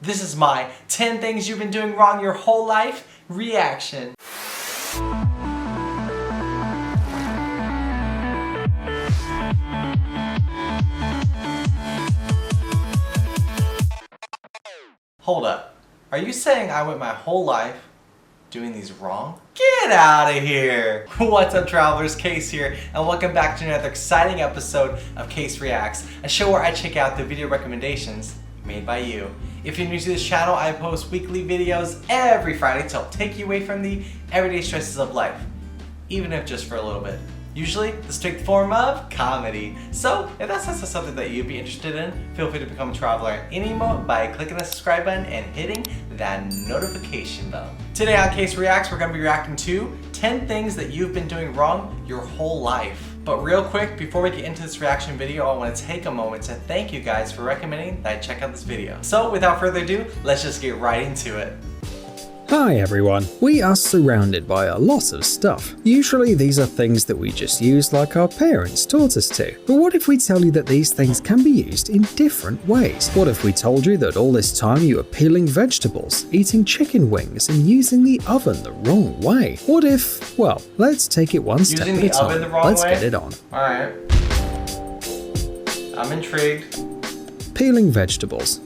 This is my 10 things you've been doing wrong your whole life reaction. Hold up. Are you saying I went my whole life doing these wrong? Get out of here! What's up, travelers? Case here, and welcome back to another exciting episode of Case Reacts, a show where I check out the video recommendations made by you. If you're new to this channel, I post weekly videos every Friday to help take you away from the everyday stresses of life, even if just for a little bit. Usually, this takes the form of comedy. So, if that sounds like something that you'd be interested in, feel free to become a traveler at any moment by clicking the subscribe button and hitting that notification bell. Today on Case Reacts, we're going to be reacting to 10 things that you've been doing wrong your whole life. But real quick, before we get into this reaction video, I want to take a moment to thank you guys for recommending that I check out this video. So, without further ado, let's just get right into it. Hi everyone, we are surrounded by a lot of stuff. Usually these are things that we just use like our parents taught us to. But what if we tell you that these things can be used in different ways? What if we told you that all this time you were peeling vegetables, eating chicken wings, and using the oven the wrong way? What if, well, let's take it one step at a time. Let's get it on. Alright. I'm intrigued. Peeling vegetables.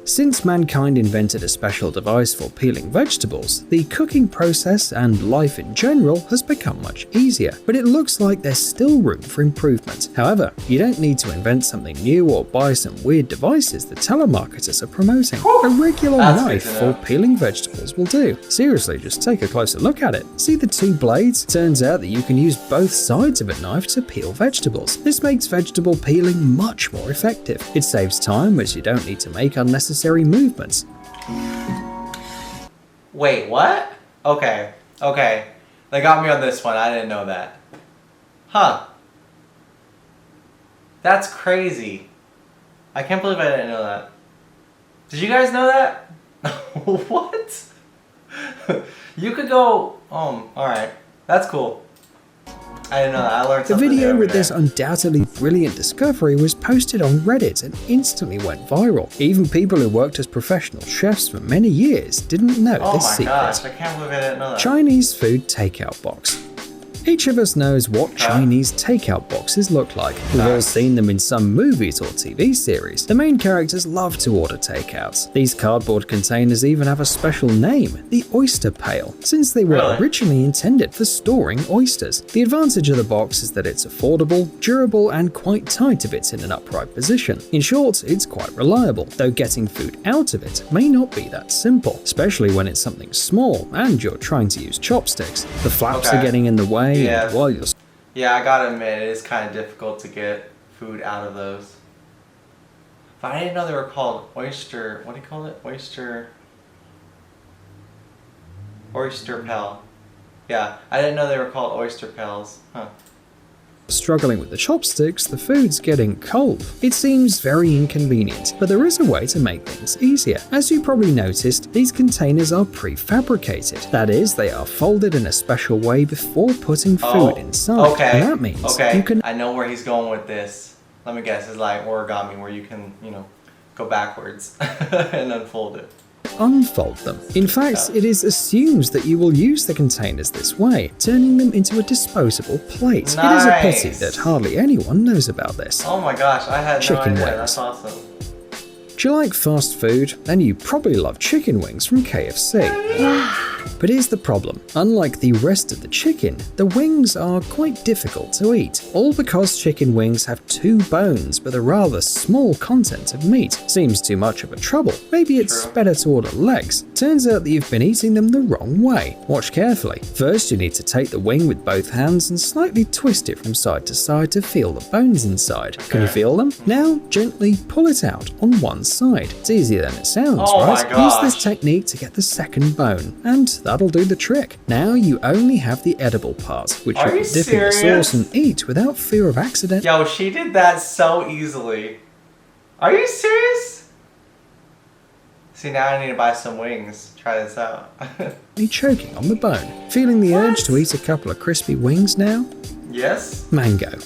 Since mankind invented a special device for peeling vegetables, the cooking process and life in general has become much easier, but it looks like there's still room for improvement. However, you don't need to invent something new or buy some weird devices the telemarketers are promoting. A regular knife for peeling vegetables will do. Seriously, just take a closer look at it. See the two blades? Turns out that you can use both sides of a knife to peel vegetables. This makes vegetable peeling much more effective. It saves time as you don't need to make unnecessary movements. Wait, what? Okay. They got me on this one. I didn't know that. Huh. That's crazy. I can't believe I didn't know that. Did you guys know that? What? You could go, alright. That's cool. I didn't know that. I learned something. The video with this undoubtedly brilliant discovery was posted on Reddit and instantly went viral. Even people who worked as professional chefs for many years didn't know this secret. Oh my gosh, I can't believe I didn't know that. Chinese food takeout box. Each of us knows what Chinese takeout boxes look like. We've all seen them in some movies or TV series. The main characters love to order takeouts. These cardboard containers even have a special name, the oyster pail, since they were originally intended for storing oysters. The advantage of the box is that it's affordable, durable, and quite tight if it's in an upright position. In short, it's quite reliable, though getting food out of it may not be that simple, especially when it's something small and you're trying to use chopsticks. The flaps are getting in the way. Yeah. While you're... Yeah, I gotta admit, it is kind of difficult to get food out of those. But I didn't know they were called oyster. What do you call it? Oyster pail. Yeah, I didn't know they were called oyster pails. Huh. Struggling with the chopsticks, the food's getting cold. It seems very inconvenient, but there is a way to make things easier. As you probably noticed, these containers are prefabricated. That is, they are folded in a special way before putting food inside. Okay. And that means you can... I know where he's going with this. Let me guess, it's like origami where you can, go backwards and unfold it. Unfold them. In fact, it is assumed that you will use the containers this way, turning them into a disposable plate. Nice. It is a pity that hardly anyone knows about this. Oh my gosh, I had Chicken no idea. wings. That's awesome. Do you like fast food? Then you probably love chicken wings from KFC. But here's the problem. Unlike the rest of the chicken, the wings are quite difficult to eat. All because chicken wings have 2 bones but a rather small content of meat. Seems too much of a trouble. Maybe it's better to order legs. Turns out that you've been eating them the wrong way. Watch carefully. First, you need to take the wing with both hands and slightly twist it from side to side to feel the bones inside. Can you feel them? Now, gently pull it out on one side. It's easier than it sounds, right? Use this technique to get the second bone, and that'll do the trick. Now you only have the edible part, which you can dip in the sauce and eat without fear of accident. Yo, she did that so easily. Are you serious? See, now I need to buy some wings. Try this out. Choking on the bone. Feeling the urge to eat a couple of crispy wings now? Yes. Mango.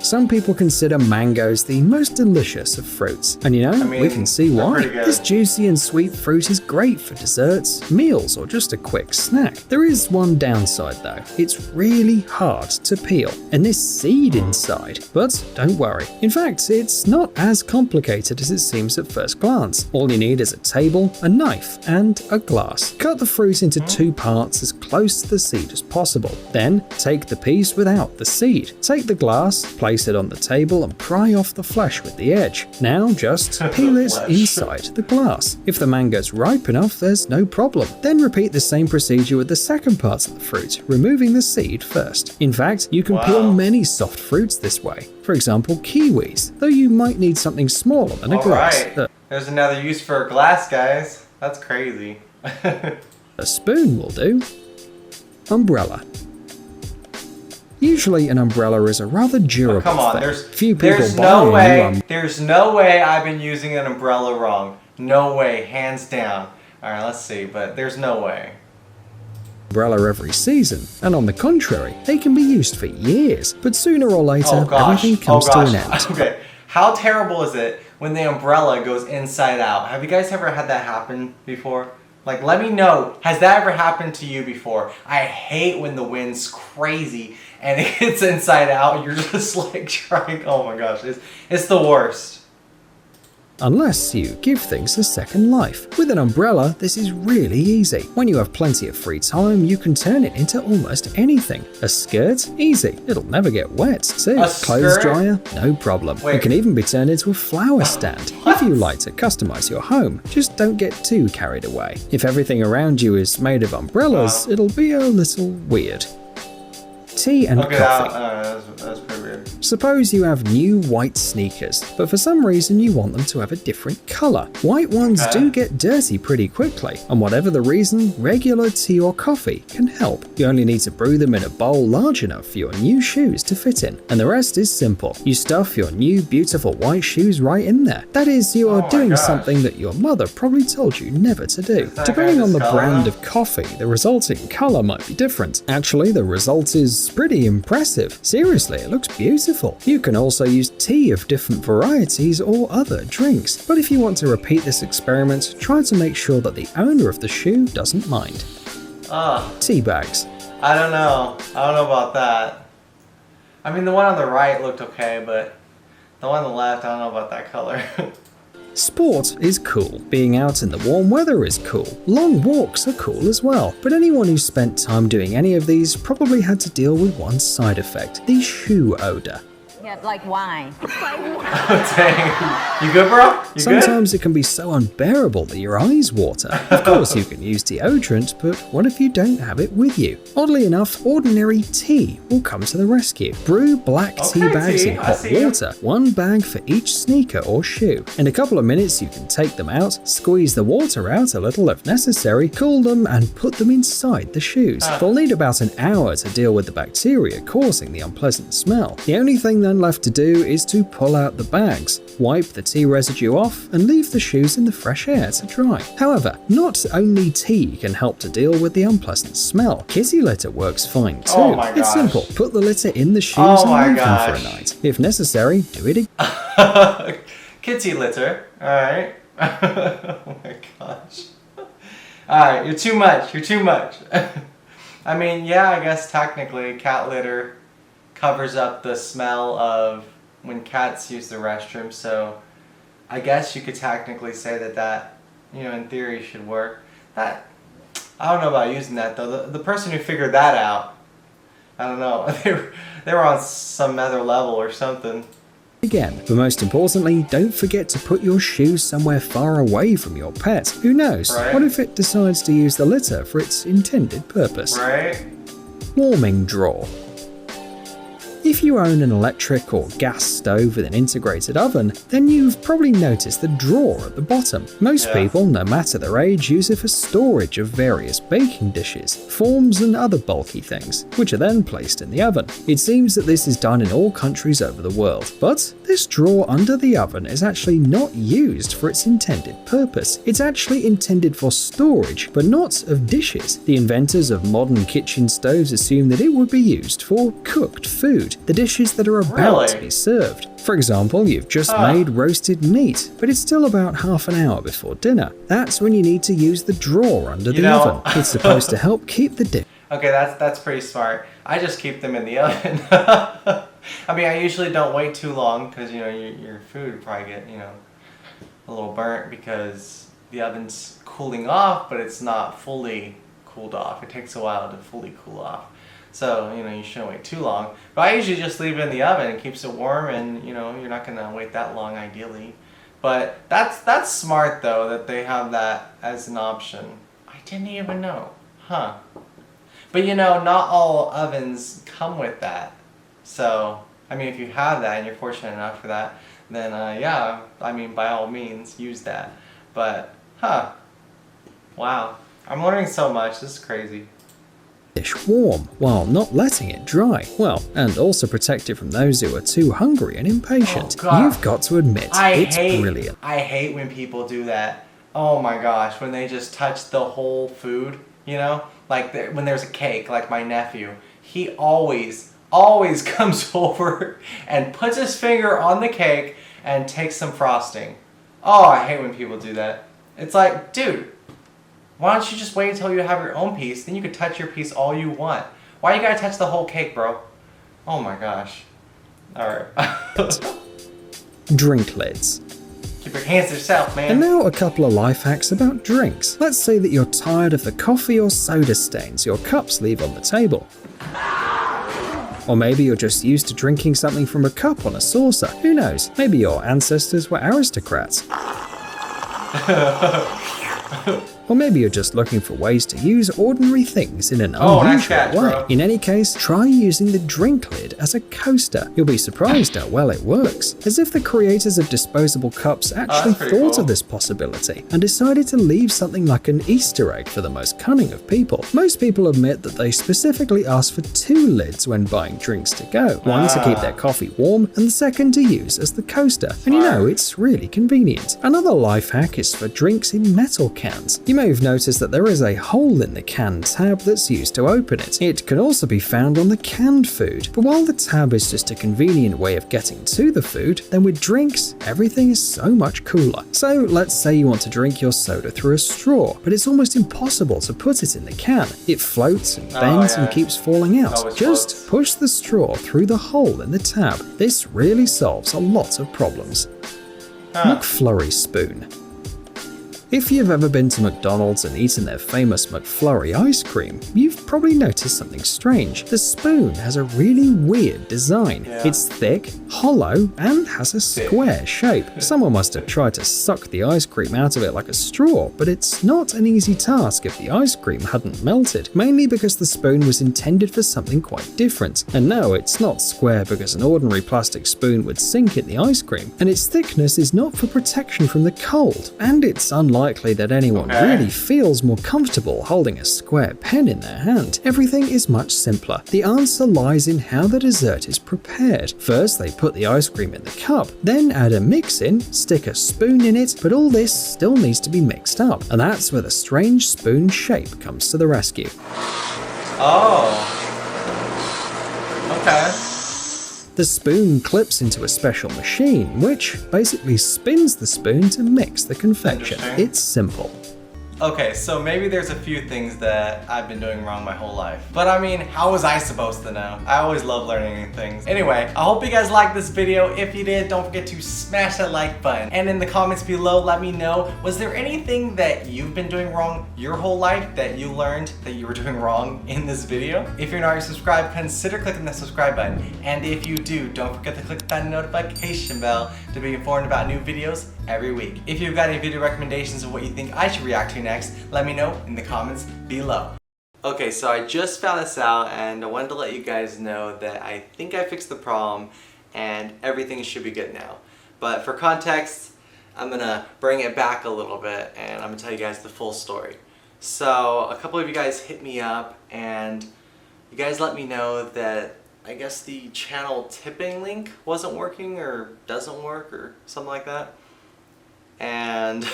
Some people consider mangoes the most delicious of fruits. And we can see why. This juicy and sweet fruit is great for desserts, meals, or just a quick snack. There is one downside though. It's really hard to peel, and this seed inside. But don't worry. In fact, it's not as complicated as it seems at first glance. All you need is a table, a knife, and a glass. Cut the fruit into 2 parts as close to the seed as possible. Then take the piece without the seed. Take the glass, place it on the table, and pry off the flesh with the edge. Now just peel it inside the glass. If the mango's ripe enough, there's no problem. Then repeat the same procedure with the second part of the fruit, removing the seed first. In fact, you can peel many soft fruits this way. For example, kiwis, though you might need something smaller than a glass. There's another use for a glass, guys. That's crazy. A spoon will do. Umbrella. Usually an umbrella is a rather durable come on, thing. there's no way I've been using an umbrella wrong. No way, hands down. Alright, let's see, but there's no way. Umbrella every season, and on the contrary, they can be used for years, but sooner or later, everything comes to an end. Okay, how terrible is it when the umbrella goes inside out? Have you guys ever had that happen before? Like, let me know, has that ever happened to you before? I hate when the wind's crazy and it gets inside out and you're just like trying, oh my gosh, it's the worst. Unless you give things a second life. With an umbrella, this is really easy. When you have plenty of free time, you can turn it into almost anything. A skirt? Easy. It'll never get wet, too. Clothes dryer? No problem. It can even be turned into a flower stand. If you like to customize your home, just don't get too carried away. If everything around you is made of umbrellas, it'll be a little weird. Tea and coffee. That's pretty weird. Suppose you have new white sneakers, but for some reason you want them to have a different color. White ones do get dirty pretty quickly, and whatever the reason, regular tea or coffee can help. You only need to brew them in a bowl large enough for your new shoes to fit in, and the rest is simple. You stuff your new beautiful white shoes right in there. That is, you are doing something that your mother probably told you never to do. Depending on the brand of coffee, the resulting color might be different. Actually, the result is pretty impressive. Seriously, it looks beautiful. You can also use tea of different varieties or other drinks. But if you want to repeat this experiment, try to make sure that the owner of the shoe doesn't mind. Tea bags. I don't know about that. I mean, the one on the right looked okay, but the one on the left, I don't know about that color. Sport is cool. Being out in the warm weather is cool. Long walks are cool as well. But anyone who spent time doing any of these probably had to deal with one side effect, the shoe odor. Yeah, like wine. Dang. You good, bro? Sometimes it can be so unbearable that your eyes water. Of course, you can use deodorant, but what if you don't have it with you? Oddly enough, ordinary tea will come to the rescue. Brew black tea bags in hot water, 1 bag for each sneaker or shoe. In a couple of minutes, you can take them out, squeeze the water out a little if necessary, cool them, and put them inside the shoes. They'll need about an hour to deal with the bacteria causing the unpleasant smell. The only thing then left to do is to pull out the bags, wipe the tea residue off, and leave the shoes in the fresh air to dry. However, not only tea can help to deal with the unpleasant smell, kitty litter works fine too. Oh my gosh. It's simple. Put the litter in the shoes and leave them for a night. If necessary, do it again. Kitty litter, alright. Oh my gosh. Alright, you're too much. I mean, yeah, I guess technically cat litter covers up the smell of when cats use the restroom, so I guess you could technically say that in theory should work. I don't know about using that though. The person who figured that out, I don't know, they were on some other level or something. Again, but most importantly, don't forget to put your shoes somewhere far away from your pet. Who knows? Right. What if it decides to use the litter for its intended purpose? Right? Warming drawer. If you own an electric or gas stove with an integrated oven, then you've probably noticed the drawer at the bottom. Most people, no matter their age, use it for storage of various baking dishes, forms and other bulky things, which are then placed in the oven. It seems that this is done in all countries over the world, but this drawer under the oven is actually not used for its intended purpose. It's actually intended for storage, but not of dishes. The inventors of modern kitchen stoves assumed that it would be used for cooked food. the dishes that are about to Really? be served. For example, you've just Huh. made roasted meat, but it's still about half an hour before dinner. That's when you need to use the drawer under You the know- oven. It's supposed to help keep the dish Okay, that's pretty smart. I just keep them in the oven. I mean, I usually don't wait too long because your food would probably get a little burnt because the oven's cooling off, but it's not fully cooled off. It takes a while to fully cool off. So you shouldn't wait too long. But I usually just leave it in the oven. It keeps it warm, and you're not gonna wait that long ideally. But that's smart though that they have that as an option. I didn't even know, huh? But not all ovens come with that. So, I mean, if you have that and you're fortunate enough for that, then yeah, I mean, by all means, use that. But, wow. I'm learning so much. This is crazy. warm while not letting it dry. Well, and also protect it from those who are too hungry and impatient. Oh, God. You've got to admit, it's brilliant. I hate when people do that. Oh my gosh, when they just touch the whole food, like when there's a cake, like my nephew, he always comes over and puts his finger on the cake and takes some frosting. Oh, I hate when people do that. It's like, dude, why don't you just wait until you have your own piece, then you can touch your piece all you want. Why you gotta touch the whole cake, bro? Oh my gosh. Alright. Drink lids. Keep your hands to yourself, man. And now a couple of life hacks about drinks. Let's say that you're tired of the coffee or soda stains your cups leave on the table. Or maybe you're just used to drinking something from a cup on a saucer. Who knows? Maybe your ancestors were aristocrats. Or maybe you're just looking for ways to use ordinary things in an Oh, nice unusual catch, way. bro. In any case, try using the drink lid as a coaster. You'll be surprised how well it works. As if the creators of disposable cups actually pretty thought cool. of this possibility and decided to leave something like an Easter egg for the most cunning of people. Most people admit that they specifically ask for two lids when buying drinks to go. One to keep their coffee warm and the second to use as the coaster. And it's really convenient. Another life hack is for drinks in metal cans. You may have noticed that there is a hole in the can tab that's used to open it. It can also be found on the canned food, but while the tab is just a convenient way of getting to the food, then with drinks, everything is so much cooler. So let's say you want to drink your soda through a straw, but it's almost impossible to put it in the can. It floats and bends and keeps falling out. Always Just floats. push the straw through the hole in the tab. This really solves a lot of problems. McFlurry spoon. If you've ever been to McDonald's and eaten their famous McFlurry ice cream, you've probably noticed something strange. The spoon has a really weird design. Yeah. It's thick, hollow, and has a square shape. Someone must have tried to suck the ice cream out of it like a straw, but it's not an easy task if the ice cream hadn't melted, mainly because the spoon was intended for something quite different. And no, it's not square because an ordinary plastic spoon would sink in the ice cream, and its thickness is not for protection from the cold, and it's unlikely that anyone really feels more comfortable holding a square pen in their hand. Everything is much simpler. The answer lies in how the dessert is prepared. First, they put the ice cream in the cup, then add a mix in, stick a spoon in it, but all this still needs to be mixed up, and that's where the strange spoon shape comes to the rescue. Oh. Okay. The spoon clips into a special machine, which basically spins the spoon to mix the confection. Interesting. It's simple. Okay, so maybe there's a few things that I've been doing wrong my whole life. But I mean, how was I supposed to know? I always love learning new things. Anyway, I hope you guys liked this video. If you did, don't forget to smash that like button. And in the comments below, let me know, was there anything that you've been doing wrong your whole life that you learned that you were doing wrong in this video? If you're not already subscribed, consider clicking the subscribe button. And if you do, don't forget to click that notification bell to be informed about new videos every week. If you've got any video recommendations of what you think I should react to next, let me know in the comments below. Okay, so I just found this out and I wanted to let you guys know that I think I fixed the problem and everything should be good now. But for context, I'm gonna bring it back a little bit and I'm gonna tell you guys the full story. So a couple of you guys hit me up and you guys let me know that I guess the channel tipping link wasn't working or doesn't work or something like that. And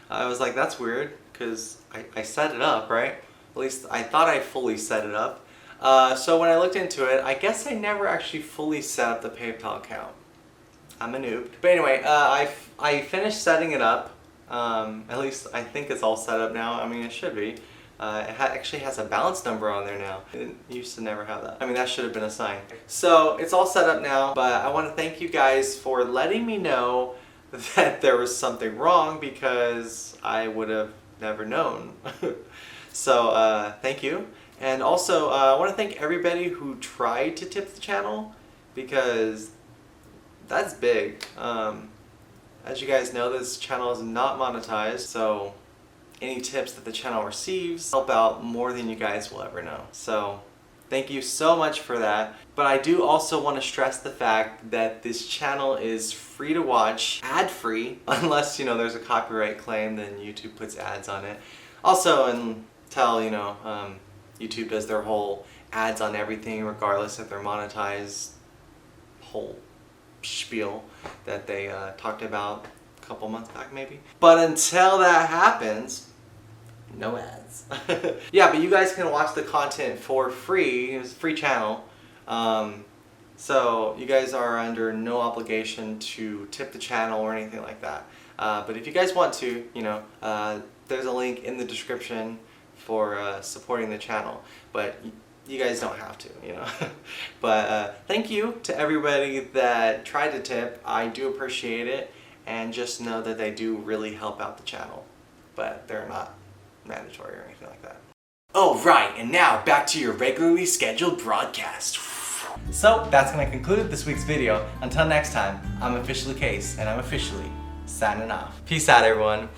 I was like, that's weird, because I set it up, right? At least I thought I fully set it up. So when I looked into it, I guess I never actually fully set up the PayPal account. I'm a noob. But anyway, I finished setting it up. At least I think it's all set up now. I mean, it should be. Actually has a balance number on there now. It used to never have that. I mean, that should have been a sign. So it's all set up now, but I want to thank you guys for letting me know that there was something wrong, because I would have never known. So thank you. And also I want to thank everybody who tried to tip the channel, because that's big. As you guys know, this channel is not monetized, so any tips that the channel receives help out more than you guys will ever know. So thank you so much for that. But I do also want to stress the fact that this channel is free to watch, ad-free, unless, you know, there's a copyright claim, then YouTube puts ads on it. Also, until, you know, YouTube does their whole ads on everything, regardless if they're monetized, whole spiel that they talked about a couple months back maybe. But until that happens, no ads. Yeah, but you guys can watch the content for free. It's a free channel. So you guys are under no obligation to tip the channel or anything like that. But if you guys want to, you know, there's a link in the description for supporting the channel. But you guys don't have to, you know. But thank you to everybody that tried to tip. I do appreciate it. And just know that they do really help out the channel. But they're not mandatory or anything like that. Oh right, and now back to your regularly scheduled broadcast. So that's going to conclude this week's video. Until next time, I'm officially Case, and I'm officially signing off. Peace out, everyone.